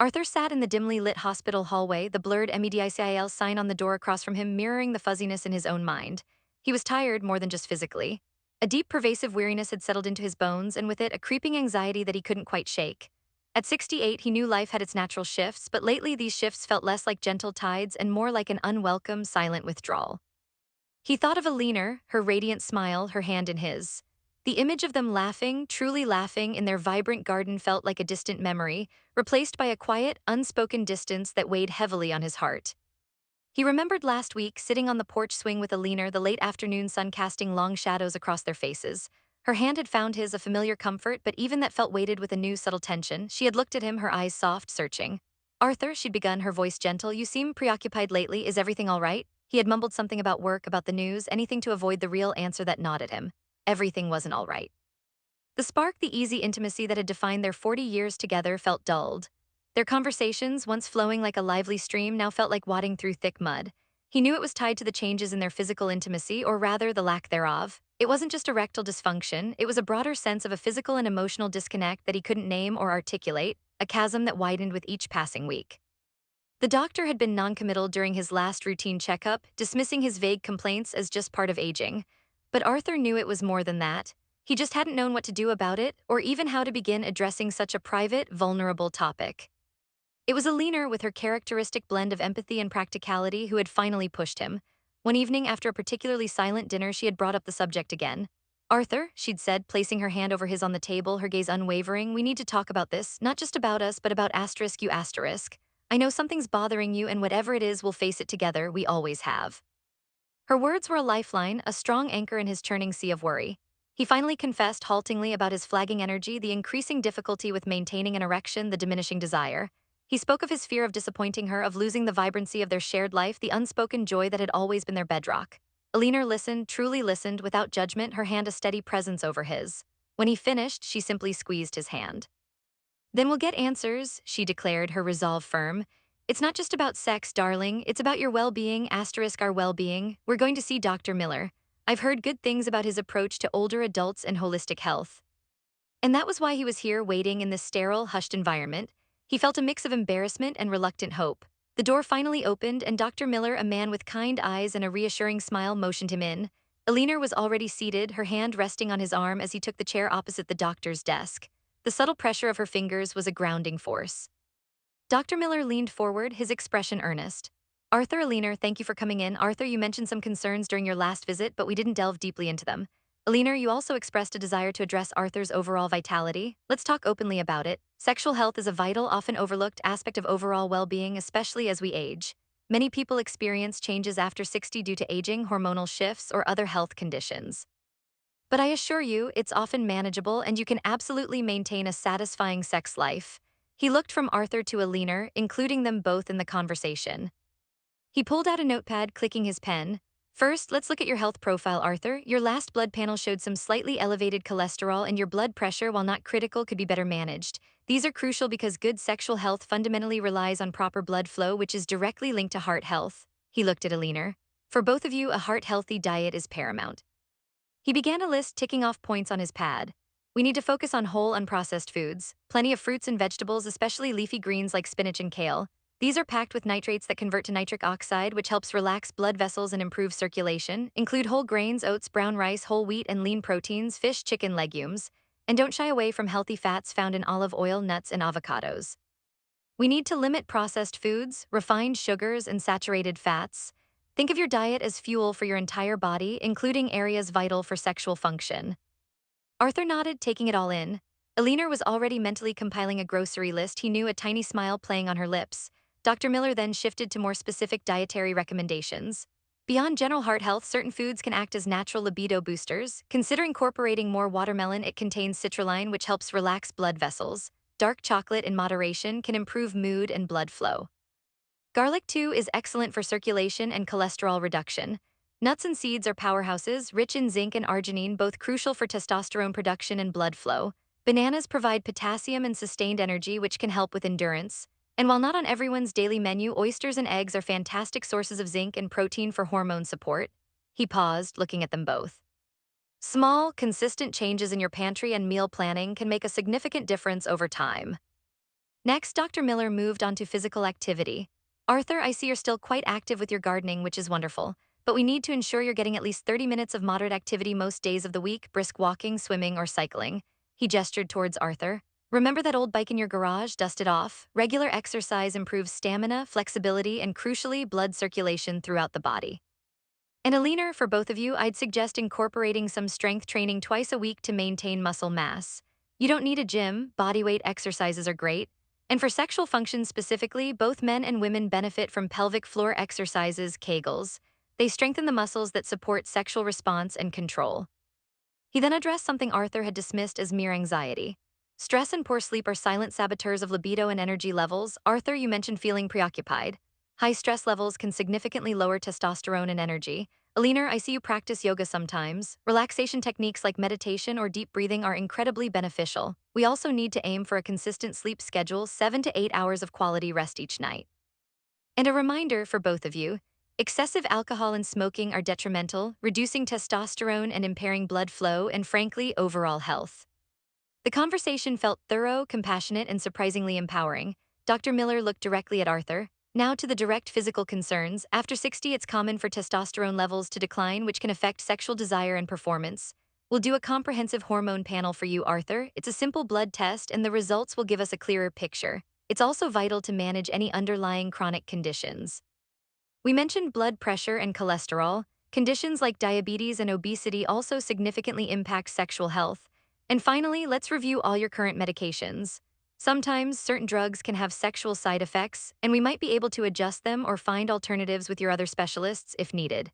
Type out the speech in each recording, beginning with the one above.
Arthur sat in the dimly lit hospital hallway, the blurred MEDICIL sign on the door across from him mirroring the fuzziness in his own mind. He was tired more than just physically. A deep, pervasive weariness had settled into his bones, and with it, a creeping anxiety that he couldn't quite shake. At 68, he knew life had its natural shifts, but lately these shifts felt less like gentle tides and more like an unwelcome, silent withdrawal. He thought of Alina, her radiant smile, her hand in his. The image of them laughing, truly laughing, in their vibrant garden felt like a distant memory, replaced by a quiet, unspoken distance that weighed heavily on his heart. He remembered last week sitting on the porch swing with Alina, the late afternoon sun casting long shadows across their faces. Her hand had found his, a familiar comfort, but even that felt weighted with a new subtle tension. She had looked at him, her eyes soft, searching. Arthur, she'd begun, her voice gentle, you seem preoccupied lately, is everything all right? He had mumbled something about work, about the news, anything to avoid the real answer that gnawed at him. Everything wasn't all right. The spark, the easy intimacy that had defined their 40 years together, felt dulled. Their conversations, once flowing like a lively stream, now felt like wading through thick mud. He knew it was tied to the changes in their physical intimacy, or rather, the lack thereof. It wasn't just erectile dysfunction, it was a broader sense of a physical and emotional disconnect that he couldn't name or articulate, a chasm that widened with each passing week. The doctor had been noncommittal during his last routine checkup, dismissing his vague complaints as just part of aging. But Arthur knew it was more than that. He just hadn't known what to do about it, or even how to begin addressing such a private, vulnerable topic. It was Alina, with her characteristic blend of empathy and practicality, who had finally pushed him. One evening, after a particularly silent dinner, she had brought up the subject again. Arthur, she'd said, placing her hand over his on the table, her gaze unwavering, we need to talk about this, not just about us, but about asterisk you asterisk. I know something's bothering you, and whatever it is, we'll face it together, we always have. Her words were a lifeline, a strong anchor in his churning sea of worry. He finally confessed haltingly about his flagging energy, the increasing difficulty with maintaining an erection, the diminishing desire. He spoke of his fear of disappointing her, of losing the vibrancy of their shared life, the unspoken joy that had always been their bedrock. Alina listened, truly listened, without judgment, her hand a steady presence over his. When he finished, she simply squeezed his hand. Then we'll get answers, she declared, her resolve firm. It's not just about sex, darling, it's about your well-being, asterisk our well-being. We're going to see Dr. Miller. I've heard good things about his approach to older adults and holistic health. And that was why he was here, waiting in this sterile, hushed environment. He felt a mix of embarrassment and reluctant hope. The door finally opened, and Dr. Miller, a man with kind eyes and a reassuring smile, motioned him in. Alina was already seated, her hand resting on his arm as he took the chair opposite the doctor's desk. The subtle pressure of her fingers was a grounding force. Dr. Miller leaned forward, his expression earnest. Arthur, Alina, thank you for coming in. Arthur, you mentioned some concerns during your last visit, but we didn't delve deeply into them. Alina, you also expressed a desire to address Arthur's overall vitality. Let's talk openly about it. Sexual health is a vital, often overlooked aspect of overall well-being, especially as we age. Many people experience changes after 60 due to aging, hormonal shifts, or other health conditions. But I assure you, it's often manageable and you can absolutely maintain a satisfying sex life. He looked from Arthur to Alina, including them both in the conversation. He pulled out a notepad, clicking his pen. First, let's look at your health profile, Arthur. Your last blood panel showed some slightly elevated cholesterol, and your blood pressure, while not critical, could be better managed. These are crucial because good sexual health fundamentally relies on proper blood flow, which is directly linked to heart health. He looked at Alina. For both of you, a heart-healthy diet is paramount. He began a list, ticking off points on his pad. We need to focus on whole, unprocessed foods, plenty of fruits and vegetables, especially leafy greens like spinach and kale. These are packed with nitrates that convert to nitric oxide, which helps relax blood vessels and improve circulation. Include whole grains, oats, brown rice, whole wheat, and lean proteins, fish, chicken, legumes. And don't shy away from healthy fats found in olive oil, nuts, and avocados. We need to limit processed foods, refined sugars, and saturated fats. Think of your diet as fuel for your entire body, including areas vital for sexual function. Arthur nodded, taking it all in. Alina was already mentally compiling a grocery list, he knew, a tiny smile playing on her lips. Dr. Miller then shifted to more specific dietary recommendations. Beyond general heart health, certain foods can act as natural libido boosters. Consider incorporating more watermelon. It contains citrulline, which helps relax blood vessels. Dark chocolate in moderation can improve mood and blood flow. Garlic, too, is excellent for circulation and cholesterol reduction. Nuts and seeds are powerhouses, rich in zinc and arginine, both crucial for testosterone production and blood flow. Bananas provide potassium and sustained energy, which can help with endurance. And while not on everyone's daily menu, oysters and eggs are fantastic sources of zinc and protein for hormone support. He paused, looking at them both. Small, consistent changes in your pantry and meal planning can make a significant difference over time. Next, Dr. Miller moved on to physical activity. Arthur, I see you're still quite active with your gardening, which is wonderful, but we need to ensure you're getting at least 30 minutes of moderate activity most days of the week, brisk walking, swimming, or cycling. He gestured towards Arthur. Remember that old bike in your garage? Dust it off. Regular exercise improves stamina, flexibility, and crucially, blood circulation throughout the body. And a leaner, for both of you, I'd suggest incorporating some strength training twice a week to maintain muscle mass. You don't need a gym, bodyweight exercises are great. And for sexual function specifically, both men and women benefit from pelvic floor exercises, Kegels. They strengthen the muscles that support sexual response and control. He then addressed something Arthur had dismissed as mere anxiety. Stress and poor sleep are silent saboteurs of libido and energy levels. Arthur, you mentioned feeling preoccupied. High stress levels can significantly lower testosterone and energy. Alina, I see you practice yoga sometimes. Relaxation techniques like meditation or deep breathing are incredibly beneficial. We also need to aim for a consistent sleep schedule, 7 to 8 hours of quality rest each night. And a reminder for both of you, excessive alcohol and smoking are detrimental, reducing testosterone and impairing blood flow and, frankly, overall health. The conversation felt thorough, compassionate, and surprisingly empowering. Dr. Miller looked directly at Arthur. Now to the direct physical concerns. After 60, it's common for testosterone levels to decline, which can affect sexual desire and performance. We'll do a comprehensive hormone panel for you, Arthur. It's a simple blood test, and the results will give us a clearer picture. It's also vital to manage any underlying chronic conditions. We mentioned blood pressure and cholesterol. Conditions like diabetes and obesity also significantly impact sexual health. And finally, let's review all your current medications. Sometimes certain drugs can have sexual side effects, and we might be able to adjust them or find alternatives with your other specialists if needed.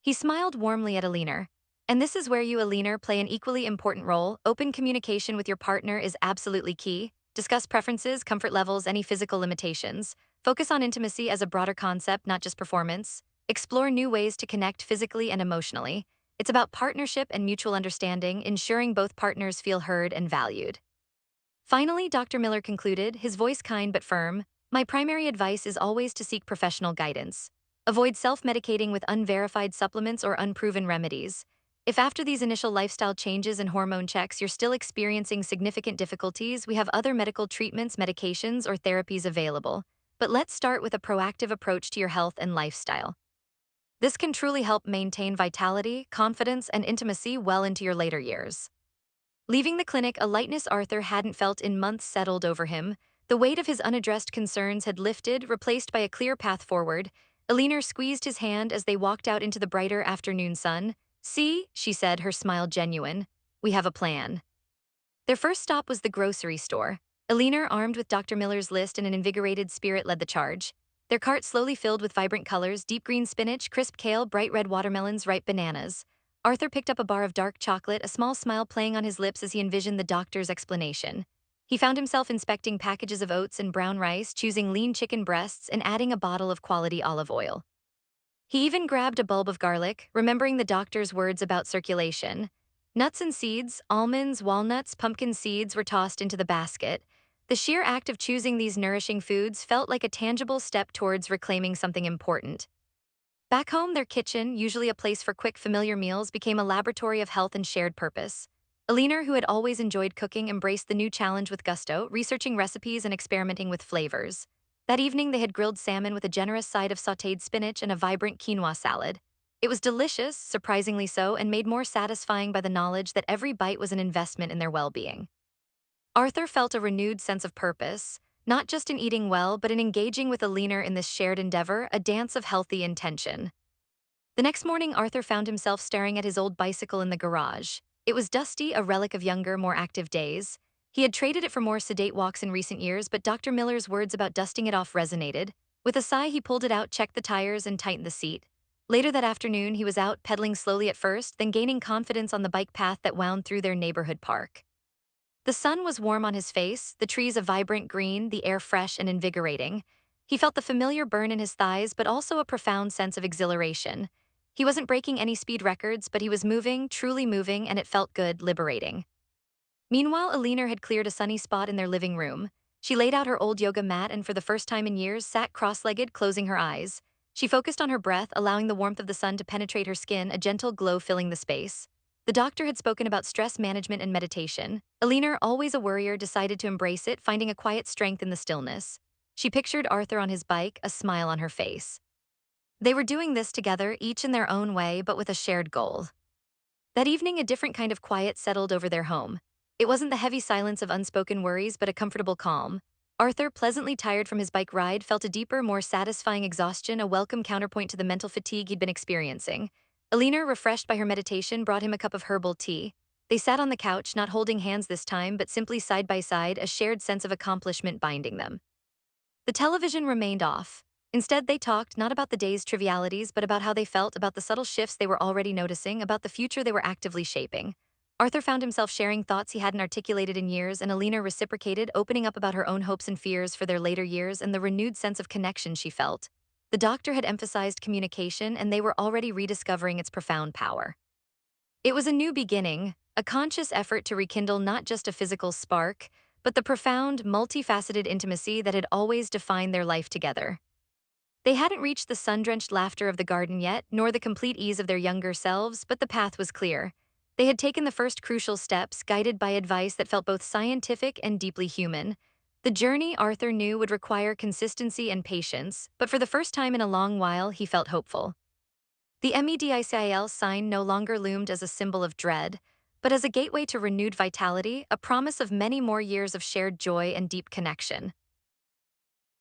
He smiled warmly at Alina. And this is where you, Alina, play an equally important role. Open communication with your partner is absolutely key. Discuss preferences, comfort levels, any physical limitations. Focus on intimacy as a broader concept, not just performance. Explore new ways to connect physically and emotionally. It's about partnership and mutual understanding, ensuring both partners feel heard and valued. Finally, Dr. Miller concluded, his voice kind but firm, my primary advice is always to seek professional guidance. Avoid self-medicating with unverified supplements or unproven remedies. If after these initial lifestyle changes and hormone checks you're still experiencing significant difficulties, we have other medical treatments, medications, or therapies available. But let's start with a proactive approach to your health and lifestyle. This can truly help maintain vitality, confidence, and intimacy well into your later years. Leaving the clinic, a lightness Arthur hadn't felt in months settled over him. The weight of his unaddressed concerns had lifted, replaced by a clear path forward. Alina squeezed his hand as they walked out into the brighter afternoon sun. See, she said, her smile genuine. We have a plan. Their first stop was the grocery store. Alina, armed with Dr. Miller's list and an invigorated spirit, led the charge. Their cart slowly filled with vibrant colors, deep green spinach, crisp kale, bright red watermelons, ripe bananas. Arthur picked up a bar of dark chocolate, a small smile playing on his lips as he envisioned the doctor's explanation. He found himself inspecting packages of oats and brown rice, choosing lean chicken breasts, and adding a bottle of quality olive oil. He even grabbed a bulb of garlic, remembering the doctor's words about circulation. Nuts and seeds, almonds, walnuts, pumpkin seeds were tossed into the basket. The sheer act of choosing these nourishing foods felt like a tangible step towards reclaiming something important. Back home, their kitchen, usually a place for quick, familiar meals, became a laboratory of health and shared purpose. Alina, who had always enjoyed cooking, embraced the new challenge with gusto, researching recipes and experimenting with flavors. That evening, they had grilled salmon with a generous side of sautéed spinach and a vibrant quinoa salad. It was delicious, surprisingly so, and made more satisfying by the knowledge that every bite was an investment in their well-being. Arthur felt a renewed sense of purpose, not just in eating well, but in engaging with Alina in this shared endeavor, a dance of healthy intention. The next morning, Arthur found himself staring at his old bicycle in the garage. It was dusty, a relic of younger, more active days. He had traded it for more sedate walks in recent years, but Dr. Miller's words about dusting it off resonated. With a sigh, he pulled it out, checked the tires, and tightened the seat. Later that afternoon, he was out, pedaling slowly at first, then gaining confidence on the bike path that wound through their neighborhood park. The sun was warm on his face, the trees a vibrant green, the air fresh and invigorating. He felt the familiar burn in his thighs, but also a profound sense of exhilaration. He wasn't breaking any speed records, but he was moving, truly moving, and it felt good, liberating. Meanwhile, Alina had cleared a sunny spot in their living room. She laid out her old yoga mat and for the first time in years sat cross-legged, closing her eyes. She focused on her breath, allowing the warmth of the sun to penetrate her skin, a gentle glow filling the space. The doctor had spoken about stress management and meditation. Alina, always a worrier, decided to embrace it, finding a quiet strength in the stillness. She pictured Arthur on his bike, a smile on her face. They were doing this together, each in their own way, but with a shared goal. That evening, a different kind of quiet settled over their home. It wasn't the heavy silence of unspoken worries, but a comfortable calm. Arthur, pleasantly tired from his bike ride, felt a deeper, more satisfying exhaustion, a welcome counterpoint to the mental fatigue he'd been experiencing. Alina, refreshed by her meditation, brought him a cup of herbal tea. They sat on the couch, not holding hands this time, but simply side by side, a shared sense of accomplishment binding them. The television remained off. Instead, they talked not about the day's trivialities, but about how they felt, about the subtle shifts they were already noticing, about the future they were actively shaping. Arthur found himself sharing thoughts he hadn't articulated in years, and Alina reciprocated, opening up about her own hopes and fears for their later years and the renewed sense of connection she felt. The doctor had emphasized communication, and they were already rediscovering its profound power. It was a new beginning, a conscious effort to rekindle not just a physical spark, but the profound, multifaceted intimacy that had always defined their life together. They hadn't reached the sun-drenched laughter of the garden yet, nor the complete ease of their younger selves, but the path was clear. They had taken the first crucial steps, guided by advice that felt both scientific and deeply human. The journey, Arthur knew, would require consistency and patience, but for the first time in a long while, he felt hopeful. The MEDICIL sign no longer loomed as a symbol of dread, but as a gateway to renewed vitality, a promise of many more years of shared joy and deep connection.